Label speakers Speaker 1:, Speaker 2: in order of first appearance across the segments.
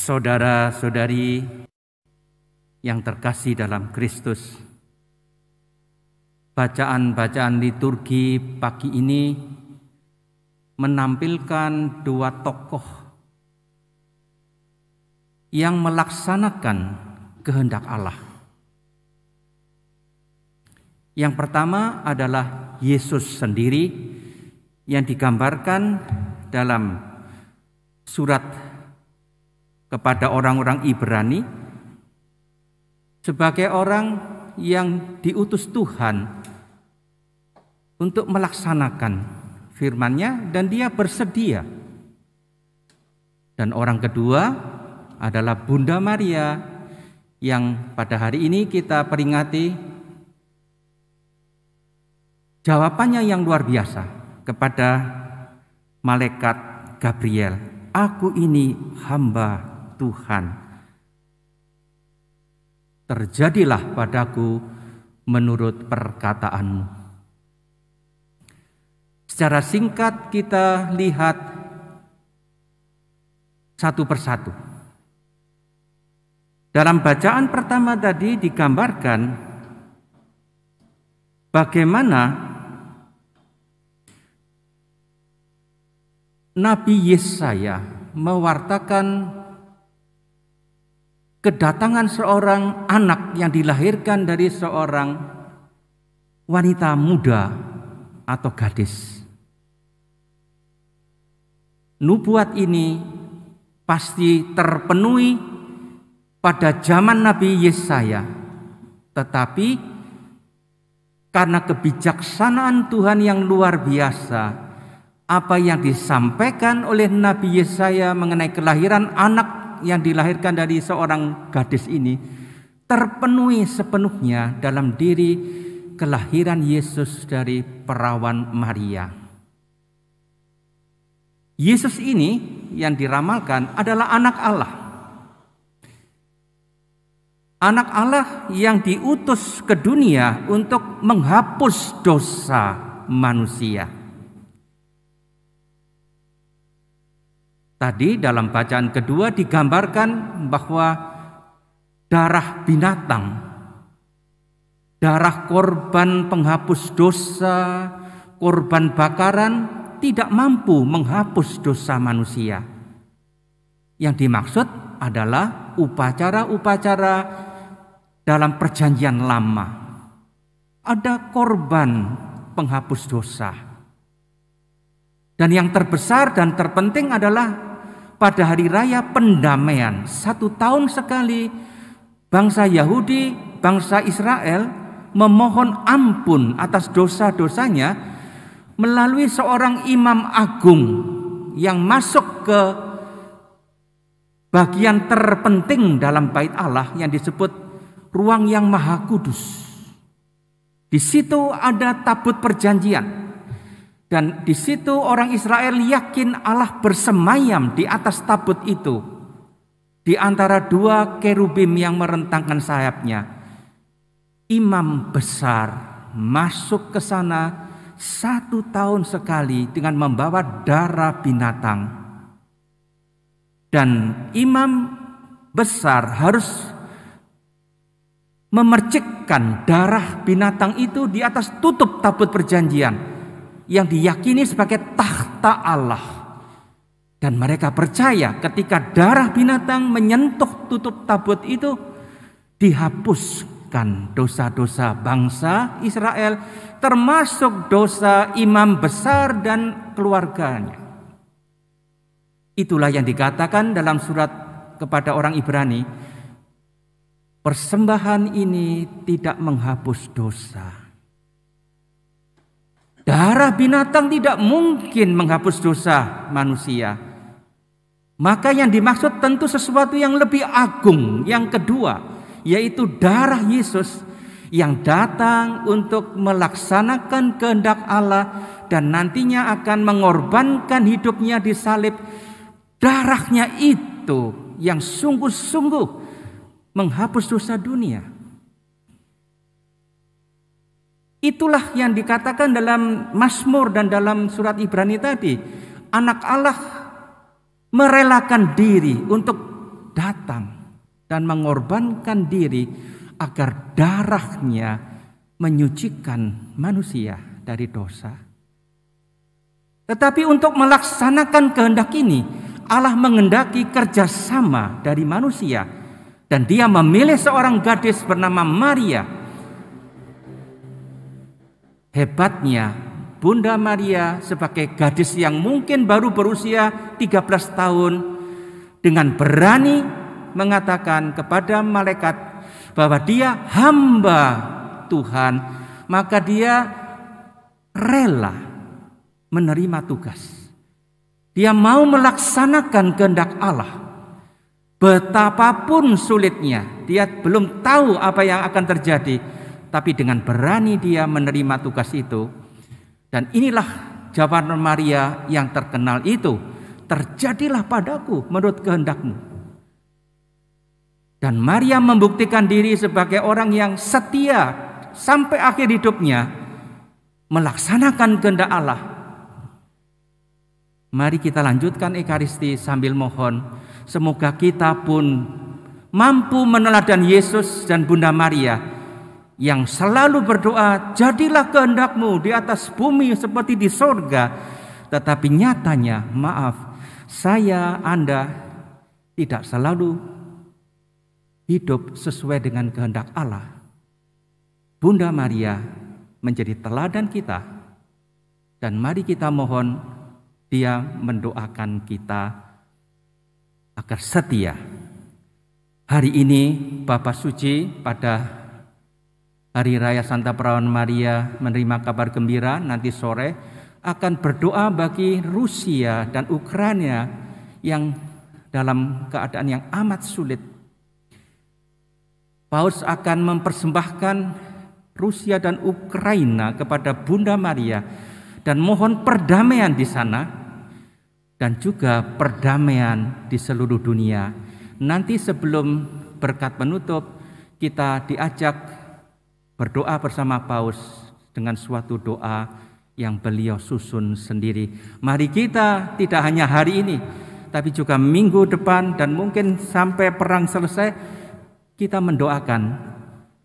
Speaker 1: Saudara-saudari yang terkasih dalam Kristus, bacaan-bacaan liturgi pagi ini menampilkan dua tokoh yang melaksanakan kehendak Allah. Yang pertama adalah Yesus sendiri yang digambarkan dalam surat kepada orang-orang Ibrani sebagai orang yang diutus Tuhan untuk melaksanakan firman-Nya dan dia bersedia. Dan orang kedua adalah Bunda Maria yang pada hari ini kita peringati jawabannya yang luar biasa kepada malaikat Gabriel. Aku ini hamba Tuhan, terjadilah padaku menurut perkataanmu. Secara singkat kita lihat satu persatu. Dalam bacaan pertama tadi digambarkan bagaimana Nabi Yesaya mewartakan kedatangan seorang anak yang dilahirkan dari seorang wanita muda atau gadis. Nubuat ini pasti terpenuhi pada zaman Nabi Yesaya, tetapi karena kebijaksanaan Tuhan yang luar biasa, apa yang disampaikan oleh Nabi Yesaya mengenai kelahiran anak yang dilahirkan dari seorang gadis ini terpenuhi sepenuhnya dalam diri kelahiran Yesus dari perawan Maria. Yesus ini yang diramalkan adalah anak Allah. Anak Allah yang diutus ke dunia untuk menghapus dosa manusia. Tadi dalam bacaan kedua digambarkan bahwa darah binatang, darah korban penghapus dosa, korban bakaran tidak mampu menghapus dosa manusia. Yang dimaksud adalah upacara-upacara dalam perjanjian lama. Ada korban penghapus dosa. Dan yang terbesar dan terpenting adalah pada hari raya pendamaian, 1 tahun sekali bangsa Yahudi, bangsa Israel memohon ampun atas dosa-dosanya melalui seorang imam agung yang masuk ke bagian terpenting dalam bait Allah yang disebut ruang yang maha kudus. Di situ ada tabut perjanjian. Dan di situ orang Israel yakin Allah bersemayam di atas tabut itu. Di antara dua kerubim yang merentangkan sayapnya. Imam besar masuk ke sana 1 tahun sekali dengan membawa darah binatang. Dan imam besar harus memercikkan darah binatang itu di atas tutup tabut perjanjian yang diyakini sebagai takhta Allah. Dan mereka percaya ketika darah binatang menyentuh tutup tabut itu, dihapuskan dosa-dosa bangsa Israel, termasuk dosa imam besar dan keluarganya. Itulah yang dikatakan dalam surat kepada orang Ibrani, persembahan ini tidak menghapus dosa. Darah binatang tidak mungkin menghapus dosa manusia. Maka yang dimaksud tentu sesuatu yang lebih agung. Yang kedua, yaitu darah Yesus yang datang untuk melaksanakan kehendak Allah dan nantinya akan mengorbankan hidupnya di salib. Darahnya itu yang sungguh-sungguh menghapus dosa dunia. Itulah yang dikatakan dalam Mazmur dan dalam surat Ibrani tadi. Anak Allah merelakan diri untuk datang dan mengorbankan diri agar darahnya menyucikan manusia dari dosa. Tetapi untuk melaksanakan kehendak ini, Allah mengendaki kerjasama dari manusia, dan Dia memilih seorang gadis bernama Maria. Hebatnya Bunda Maria sebagai gadis yang mungkin baru berusia 13 tahun, dengan berani mengatakan kepada malaikat bahwa dia hamba Tuhan, maka dia rela menerima tugas. Dia mau melaksanakan kehendak Allah. Betapapun sulitnya, dia belum tahu apa yang akan terjadi, tapi dengan berani dia menerima tugas itu. Dan inilah jawaban Maria yang terkenal itu, terjadilah padaku menurut kehendakmu. Dan Maria membuktikan diri sebagai orang yang setia sampai akhir hidupnya, melaksanakan kehendak Allah. Mari kita lanjutkan Ekaristi sambil mohon, semoga kita pun mampu meneladani Yesus dan Bunda Maria yang selalu berdoa, jadilah kehendakmu di atas bumi seperti di sorga. Tetapi nyatanya, maaf, Anda tidak selalu hidup sesuai dengan kehendak Allah. Bunda Maria menjadi teladan kita, dan mari kita mohon Dia mendoakan kita agar setia. Hari ini Bapak Suci pada Hari Raya Santa Perawan Maria menerima kabar gembira, nanti sore akan berdoa bagi Rusia dan Ukraina yang dalam keadaan yang amat sulit. Paus akan mempersembahkan Rusia dan Ukraina kepada Bunda Maria dan mohon perdamaian di sana, dan juga perdamaian di seluruh dunia. Nanti sebelum berkat penutup, kita diajak berdoa bersama Paus dengan suatu doa yang beliau susun sendiri. Mari kita tidak hanya hari ini, tapi juga minggu depan dan mungkin sampai perang selesai, kita mendoakan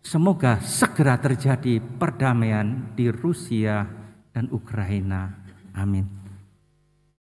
Speaker 1: semoga segera terjadi perdamaian di Rusia dan Ukraina. Amin.